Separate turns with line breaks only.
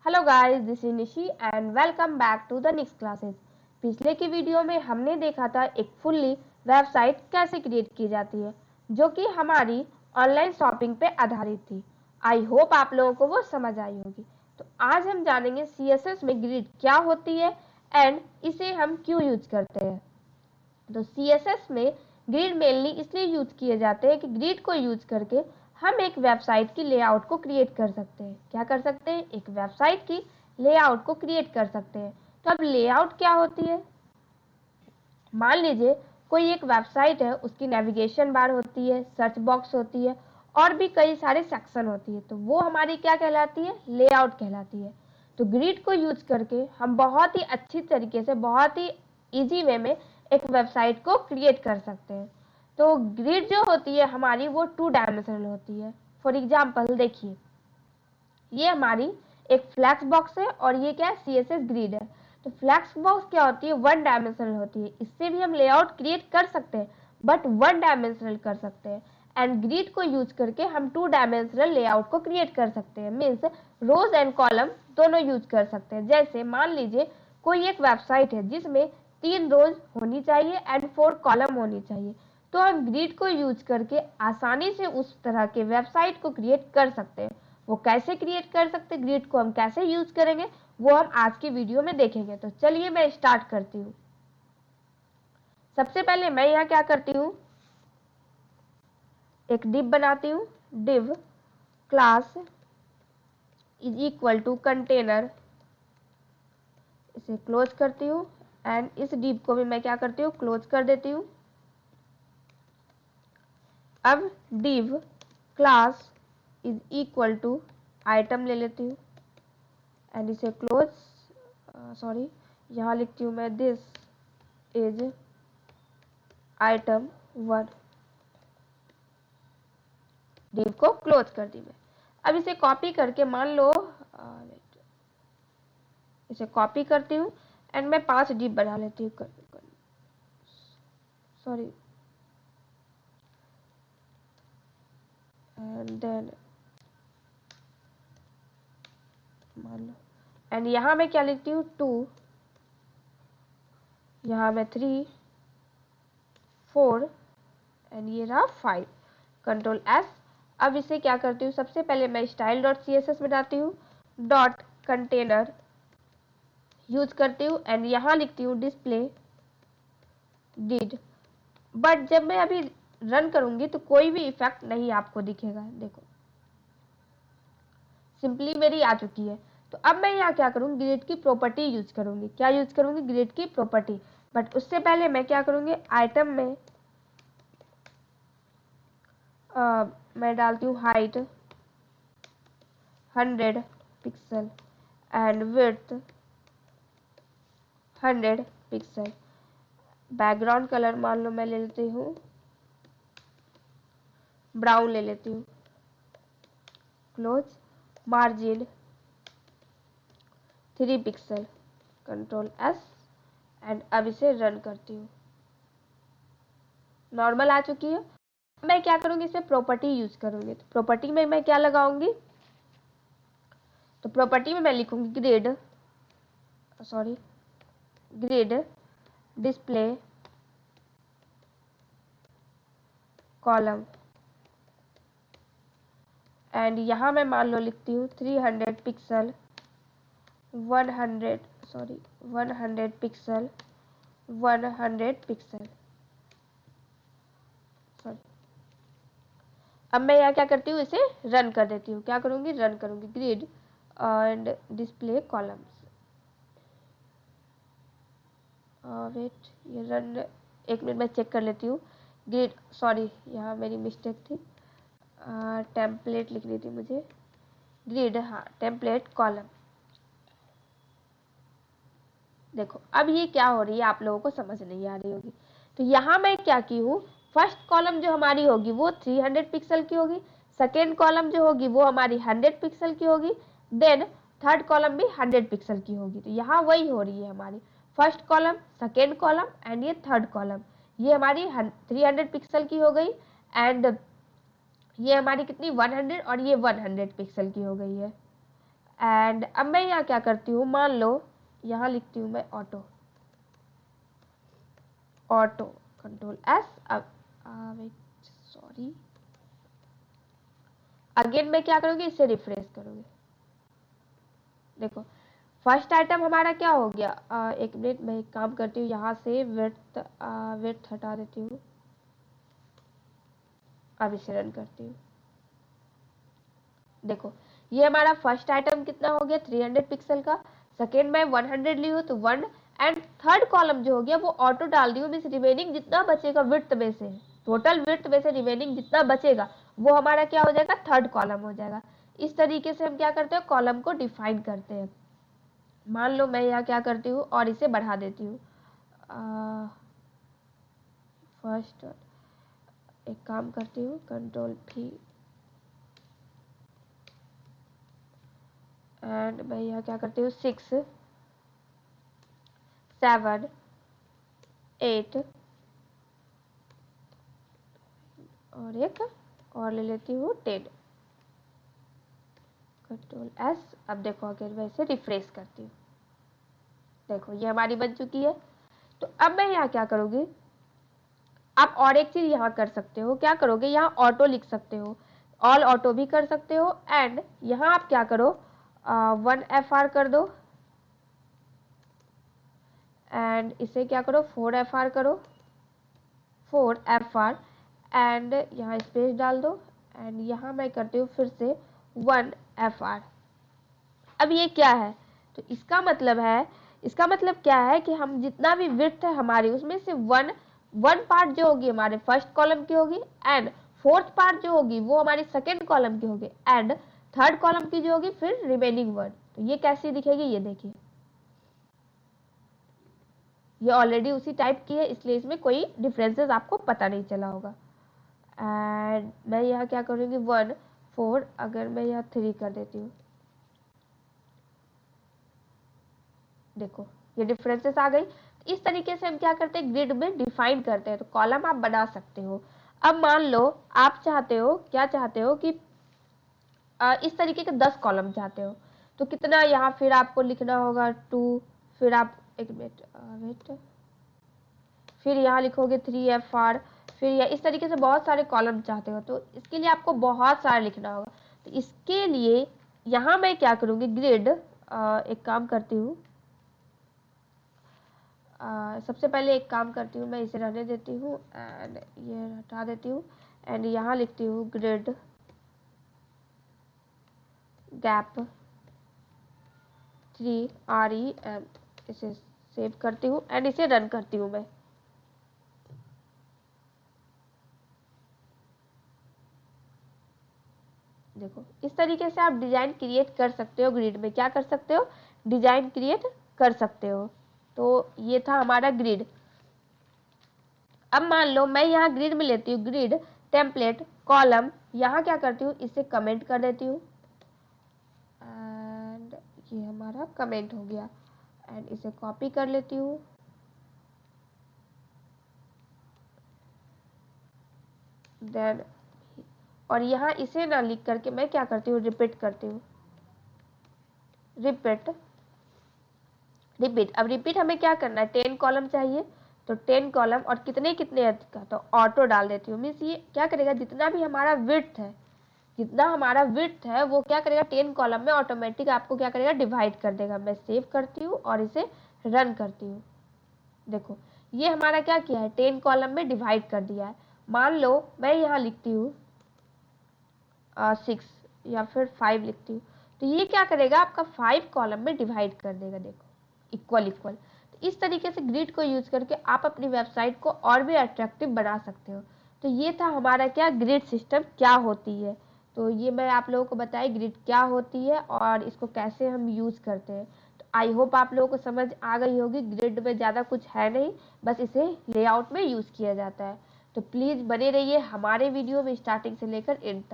Hello guys, this is Nishi and welcome back to the next classes. पिछले की video में हमने देखा था एक फुल्ली वेबसाइट कैसे क्रिएट की जाती है जो कि हमारी ऑनलाइन शॉपिंग पे आधारित थी। आई होप आप लोगों को वो समझ आई होगी। तो आज हम जानेंगे CSS में ग्रिड क्या होती है एंड इसे हम क्यों यूज करते हैं। तो CSS में ग्रिड मेनली इसलिए यूज किए जाते हैं कि ग्रिड को यूज करके हम एक वेबसाइट की लेआउट को क्रिएट कर सकते हैं। क्या कर सकते हैं? एक वेबसाइट की लेआउट को क्रिएट कर सकते हैं। तो अब लेआउट क्या होती है? मान लीजिए कोई एक वेबसाइट है, उसकी नेविगेशन बार होती है, सर्च बॉक्स होती है और भी कई सारे सेक्शन होती है, तो वो हमारी क्या कहलाती है? लेआउट कहलाती है। तो ग्रिड को यूज करके हम बहुत ही अच्छी तरीके से, बहुत ही इजी वे में एक वेबसाइट को क्रिएट कर सकते हैं। तो ग्रिड जो होती है हमारी वो 2 डायमेंशनल होती है। फॉर एग्जाम्पल देखिए, ये हमारी एक फ्लैक्स बॉक्स है और ये क्या है? CSS ग्रिड है। तो फ्लैक्स बॉक्स क्या होती है? 1 डायमेंशनल होती है। इससे भी हम लेआउट क्रिएट कर सकते हैं बट 1 डायमेंशनल कर सकते हैं। एंड ग्रिड को यूज करके हम 2 डायमेंशनल लेआउट को क्रिएट कर सकते हैं। मीन्स रोज एंड कॉलम दोनों यूज कर सकते हैं। जैसे मान लीजिए कोई एक वेबसाइट है जिसमें 3 रोज होनी चाहिए एंड 4 कॉलम होनी चाहिए, तो हम ग्रिड को यूज करके आसानी से उस तरह के वेबसाइट को क्रिएट कर सकते हैं। वो कैसे क्रिएट कर सकते हैं, ग्रिड को हम कैसे यूज करेंगे, वो हम आज की वीडियो में देखेंगे। तो चलिए मैं स्टार्ट करती हूँ। सबसे पहले मैं यहाँ क्या करती हूँ, एक डिव बनाती हूँ। Div class is equal to container, इसे क्लोज करती हूँ एंड इस डिव को भी मैं क्या करती हूँ? क्लोज कर देती हूँ। अब div class is equal to item ले लेती हूँ एंड इसे क्लोज, सॉरी यहाँ लिखती हूँ मैं दिस इज आइटम 1, डिव को क्लोज कर दी मैं। अब इसे कॉपी करके मान लो, इसे कॉपी करती हूँ एंड मैं 5 डिव बना लेती हूँ। सॉरी, एंड देन मान लो, एंड यहाँ मैं क्या लिखती हूँ? 2, यहाँ मैं 3, 4 एंड ये रहा 5। Control S। अब इसे क्या करती हूँ? सबसे पहले मैं स्टाइल डॉट CSS बनाती हूँ, डॉट कंटेनर यूज करती हूँ एंड यहाँ लिखती हूँ डिस्प्ले डिड। बट जब मैं अभी रन करूंगी तो कोई भी इफेक्ट नहीं आपको दिखेगा। देखो सिंपली मेरी आ चुकी है। तो अब मैं यहाँ क्या करूँगी? ग्रिड की प्रॉपर्टी यूज करूंगी। क्या यूज करूंगी? ग्रिड की प्रॉपर्टी। बट उससे पहले मैं क्या करूंगी? आइटम में मैं डालती हूँ height 100 pixel and width 100 pixel. Background colour मान लो मैं ले लेती हूँ ब्राउन, ले लेती हूँ। Close, margin 3 pixel, control S and अब इसे रन करती हूँ। नॉर्मल आ चुकी है। मैं क्या करूंगी? इसे प्रॉपर्टी यूज करूंगी। तो प्रॉपर्टी में मैं क्या लगाऊंगी? तो प्रॉपर्टी में मैं लिखूंगी grid, sorry grid display column and यहाँ मैं मान लो लिखती हूँ 300 पिक्सल 100 पिक्सल 100 पिक्सल। सॉरी, अब मैं यहाँ क्या करती हूँ? इसे रन कर देती हूँ। क्या करूँगी? रन करूँगी। Grid and display columns, wait, ये रन, 1 मिनट मैं चेक कर लेती हूँ। ग्रिड, सॉरी यहाँ मेरी मिस्टेक थी, टेम्पलेट लिखनी थी मुझे। ग्रिड, हाँ टेम्पलेट कॉलम। देखो अब ये क्या हो रही है, आप लोगों को समझ नहीं आ रही होगी। तो यहाँ मैं क्या की हूँ? फर्स्ट कॉलम जो हमारी होगी वो 300 पिक्सल की होगी, सेकेंड कॉलम जो होगी वो हमारी 100 पिक्सल की होगी, देन थर्ड कॉलम भी 100 पिक्सल की होगी। तो यहाँ वही हो रही है हमारी first column, second column and ये थर्ड कॉलम। ये हमारी 300 पिक्सल की हो गई एंड ये हमारी कितनी? 100 और ये 100 पिक्सल की हो गई है। एंड अब मैं यहाँ क्या करती हूँ, मान लो यहाँ लिखती हूँ मैं ऑटो, ऑटो कंट्रोल एस। अब सॉरी, अगेन मैं क्या करूँगी, इसे रिफ्रेश करूँगी। देखो फर्स्ट आइटम हमारा क्या हो गया। एक मिनट, मैं एक काम करती हूँ, यहाँ से विड्थ हटा देती हूँ। अब इसे रन करती हूँ। देखो ये हमारा फर्स्ट आइटम कितना हो गया, 300 पिक्सल का। सेकेंड में 100 ली हूँ तो 1, एंड थर्ड कॉलम जो हो गया वो ऑटो डाल दी हूँ, मीन्स रिमेनिंग जितना बचेगा विड्थ में से, टोटल विड्थ में से रिमेनिंग जितना बचेगा वो हमारा क्या हो जाएगा, थर्ड कॉलम हो जाएगा। इस तरीके से हम क्या करते हैं, कॉलम को डिफाइन करते हैं। मान लो मैं यहाँ क्या करती हूँ और इसे बढ़ा देती हूँ। फर्स्ट एक काम करती हूँ, कंट्रोल भी, एंड मैं यहाँ क्या करती हूँ, 6, 7, 8 और एक और ले लेती हूँ 10, कंट्रोल एस। अब देखो अगर मैं इसे रिफ्रेश करती हूँ, देखो ये हमारी बन चुकी है। तो अब मैं यहाँ क्या करूँगी, आप और एक चीज यहाँ कर सकते हो, क्या करोगे, यहाँ ऑटो लिख सकते हो, ऑल ऑटो भी कर सकते हो, एंड यहाँ आप क्या करो, 1FR कर दो, एंड इसे क्या करो, 4FR करो, 4FR, एंड यहाँ स्पेस डाल दो, एंड यहाँ मैं करती हूँ फिर से 1FR। अब ये क्या है, तो इसका मतलब क्या है कि हम जितना भी विड्थ है हमारी, उसमें से वन पार्ट जो होगी हमारे फर्स्ट कॉलम की होगी, एंड फोर्थ पार्ट जो होगी वो हमारी सेकेंड कॉलम की होगी, एंड थर्ड कॉलम की जो होगी फिर रिमेनिंग वन। तो ये कैसी दिखेगी, ये देखिए, ये ऑलरेडी उसी टाइप की है, इसलिए इसमें कोई डिफरेंसेस आपको पता नहीं चला होगा। एंड मैं यहाँ क्या करूँगी, 1, 4, अगर मैं यहाँ 3 कर देती हूँ, देखो ये डिफरेंसेस आ गई। इस तरीके से हम क्या करते हैं, ग्रिड में डिफाइन करते हैं, तो कॉलम आप बना सकते हो। अब मान लो आप चाहते हो, क्या चाहते हो कि इस तरीके के 10 कॉलम चाहते हो, तो कितना यहाँ फिर आपको लिखना होगा, 2, फिर आप एक मिनट वेट, फिर यहाँ लिखोगे 3FR, फिर या इस तरीके से बहुत सारे कॉलम चाहते हो, तो इसके लिए आपको बहुत सारा लिखना होगा। तो इसके लिए यहाँ मैं क्या करूँगी, ग्रिड एक काम करती हूँ, सबसे पहले एक काम करती हूँ, मैं इसे रहने देती हूँ एंड ये हटा देती हूँ, एंड यहाँ लिखती हूँ ग्रिड गैप 3 REM, इसे सेव करती हूँ एंड इसे रन करती हूँ मैं। देखो इस तरीके से आप डिजाइन क्रिएट कर सकते हो, ग्रिड में क्या कर सकते हो, डिजाइन क्रिएट कर सकते हो। तो ये था हमारा ग्रिड। अब मान लो मैं यहाँ ग्रिड में लेती हूँ ग्रिड टेम्पलेट कॉलम, यहाँ क्या करती हूँ, इसे कमेंट कर देती हूँ, एंड ये हमारा कमेंट हो गया, एंड इसे कॉपी कर लेती हूँ, देन और यहाँ इसे ना लिख करके मैं क्या करती हूँ, रिपीट करती हूँ, रिपीट। अब रिपीट हमें क्या करना है, 10 कॉलम चाहिए, तो 10 कॉलम और कितने कितने का, तो ऑटो डाल देती हूँ। मीन्स ये क्या करेगा, जितना भी हमारा विड्थ है, जितना हमारा विड्थ है वो क्या करेगा, 10 कॉलम में ऑटोमेटिक आपको क्या करेगा, डिवाइड कर देगा। मैं सेव करती हूँ और इसे रन करती हूँ। देखो ये हमारा क्या किया है, 10 कॉलम में डिवाइड कर दिया है। मान लो मैं यहाँ लिखती हूँ 6 या फिर 5 लिखती हूँ, तो ये क्या करेगा, आपका 5 कॉलम में डिवाइड कर देगा, देखो इक्वल इक्वल। तो इस तरीके से ग्रिड को यूज करके आप अपनी वेबसाइट को और भी अट्रैक्टिव बना सकते हो। तो ये था हमारा क्या, ग्रिड सिस्टम क्या होती है। तो ये मैं आप लोगों को बताई ग्रिड क्या होती है और इसको कैसे हम यूज करते हैं। तो आई होप आप लोगों को समझ आ गई होगी। ग्रिड में ज़्यादा कुछ है नहीं, बस इसे लेआउट में यूज किया जाता है। तो प्लीज़ बने रहिए हमारे वीडियो में स्टार्टिंग से लेकर एंड तक।